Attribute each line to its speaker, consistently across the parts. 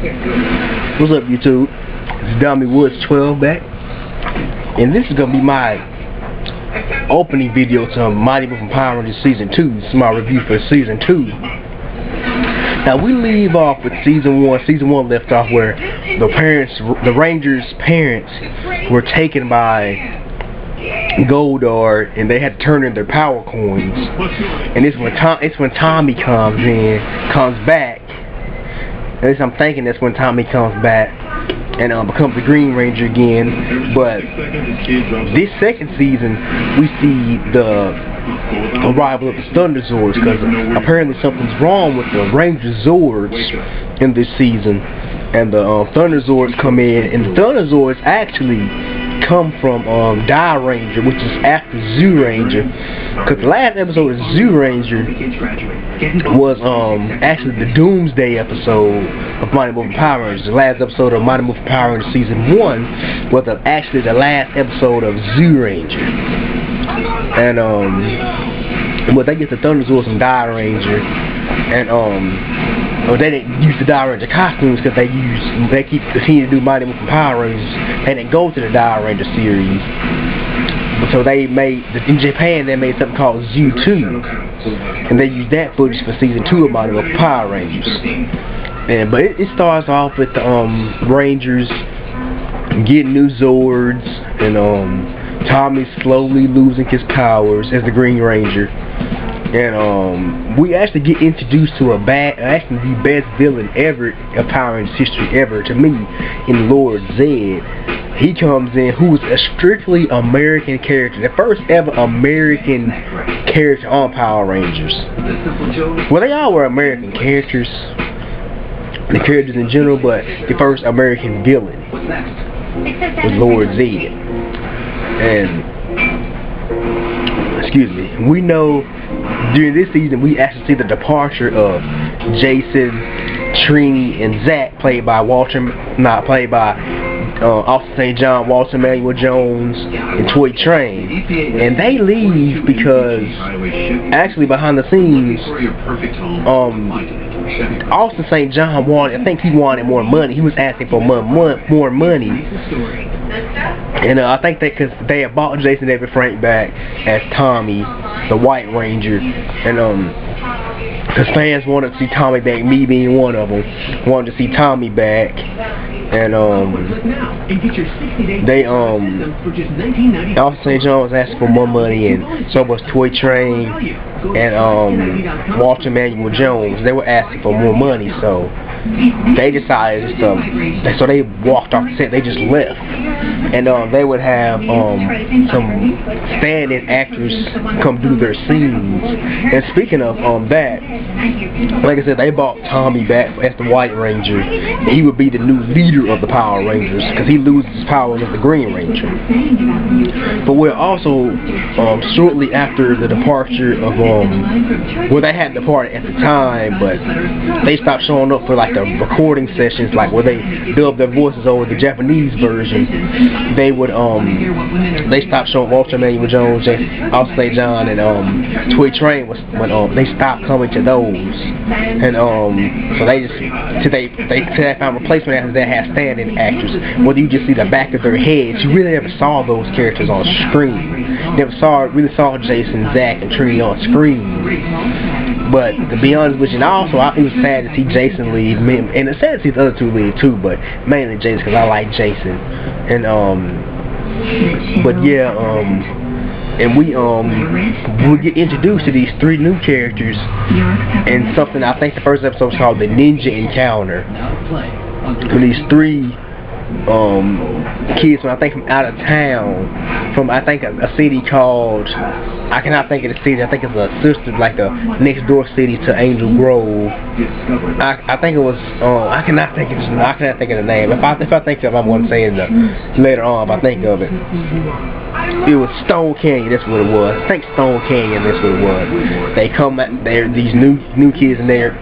Speaker 1: What's up, YouTube? It's Dummy Woods 12 back, and this is gonna be my opening video to Mighty Morphin Power Rangers Season 2. This is my review for Season 2. Now we leave off with Season 1. Season 1 left off where the Rangers' parents were taken by Goldar, and they had to turn in their power coins. And it's when Tommy comes back. At least I'm thinking that's when Tommy comes back and becomes the Green Ranger again. But this second season, we see the arrival of the Thunder Zords, because apparently something's wrong with the Ranger Zords in this season. And the Thunder Zords come in, and the Thunder Zords actually come from Die Ranger, which is after Zoo Ranger, because the last episode of Zoo Ranger was actually the Doomsday episode of Mighty Morphin Power Rangers. The last episode of Mighty Morphin Power Rangers Season 1 was actually the last episode of Zoo Ranger. And but they get the Thunder Zords from Die Ranger, and well, they didn't use the Die Ranger costumes because they continue to do Mighty Morphin Power Rangers. They didn't go to the Die Ranger series. So they made, in Japan, they made something called Zoo 2. And they used that footage for Season 2 of Mighty Morphin Power Rangers. But it starts off with the Rangers getting new Zords, and Tommy slowly losing his powers as the Green Ranger. And we actually get introduced to actually the best villain ever of Power Rangers history ever, to me, in Lord Zed. He comes in, who is a strictly American character, the first ever American character on Power Rangers. Well, they all were American characters, the characters in general, but the first American villain was Lord Zed. And excuse me, we know during this season we actually see the departure of Jason, Trini, and Zach, played by Austin St. John, Walter Manuel Jones, and Toy Train. And they leave because actually behind the scenes, Austin St. John wanted more money. He was asking for more money. And I think that because they had bought Jason David Frank back as Tommy, the White Ranger, and because fans wanted to see Tommy back, me being one of them, wanted to see Tommy back, and they Austin St. John was asking for more money, and so was Toy Train and Walter Manuel Jones. They were asking for more money, so they decided so they walked off the set. They just left, and they would have some stand-in actors come do their scenes. And speaking of that, like I said, they bought Tommy back as the White Ranger, and he would be the new leader of the Power Rangers because he loses his powers as the Green Ranger. But we're also shortly after the departure of well, they had departed at the time, but they stopped showing up for like the recording sessions, like where they dubbed their voices over the Japanese version. They would they stopped showing Walter Manuel Jones, Austin St. John, and Toy Train when they stopped coming to those. And so they just till they found replacement actors that had stand-in actors, where you just see the back of their heads. You really never saw those characters on screen. You never really saw Jason, Zach, and Trini on screen. But to be honest with you, and also it was sad to see Jason leave, and it's sad to see the other two leave too, but mainly Jason because I like Jason. And but yeah, and we get introduced to these three new characters, and something I think the first episode was called the Ninja Encounter. And these three kids, when I think from out of town, from I think a city called, I cannot think of the city. I think it's a sister, like a next door city to Angel Grove. I think it was. I cannot think of the name. If I think of it, I'm going to say it later on. If I think of it, it was Stone Canyon. That's what it was. I think Stone Canyon. That's what it was. They come out there. These new kids in there.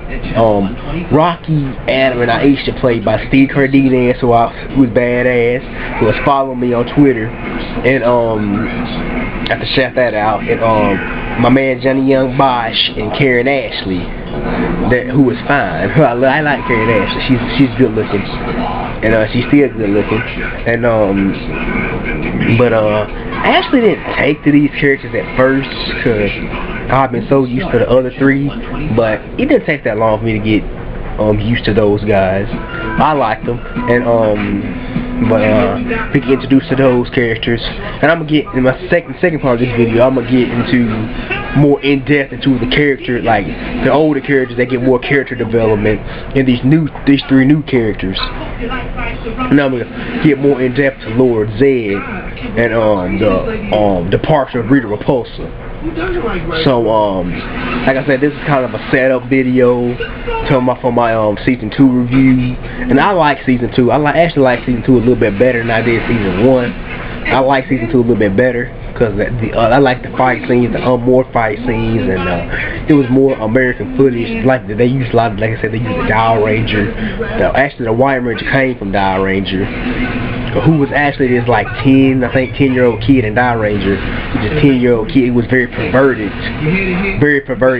Speaker 1: Rocky, Adam, and Aisha, played by Steve Cardenas, who was badass, who was following me on Twitter, and I have to shout that out. And my man Johnny Young Bosch and Karen Ashley, who was fine. I like Carrie Ashley. She's good looking, and she's still good looking. And but I actually didn't take to these characters at first because I've been so used to the other three. But it didn't take that long for me to get used to those guys. I liked them, and we get introduced to those characters, and I'm gonna get in my second part of this video. I'm gonna get into more in depth into the character, like the older characters that get more character development, and these three new characters. And I'm gonna get more in depth to Lord Zed and the departure of Rita Repulsa. So like I said, this is kind of a setup video for my season 2 review, and I like season 2. I actually like season 2 a little bit better than I did season 1. I like season 2 a little bit better because I like the fight scenes, the more fight scenes, and it was more American footage. Like they used a lot, like I said, they used the Dial Ranger. Actually, the White Ranger came from Dial Ranger, who was actually this like 10-year-old kid in Dial Ranger. This 10-year-old kid, he was very perverted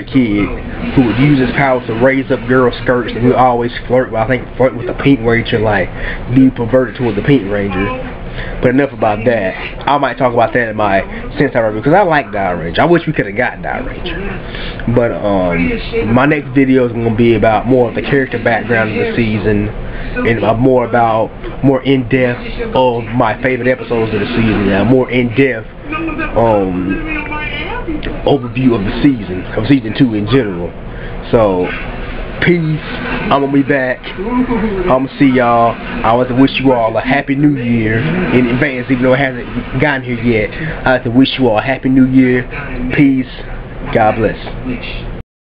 Speaker 1: kid who would use his powers to raise up girl skirts, and he would always flirt with the Pink Ranger, like be perverted towards the Pink Ranger. But enough about that. I might talk about that in my Sentai review because I like Dial Ranger. I wish we could have got Dial Ranger. But my next video is going to be about more of the character background of the season, and more in depth of my favorite episodes of the season, and more in depth overview of the season, of season 2 in general. So peace. I'm gonna be back. I'm gonna see y'all. I want to wish you all a happy new year in advance, even though it hasn't gotten here yet. I like to wish you all a happy new year. Peace. God bless.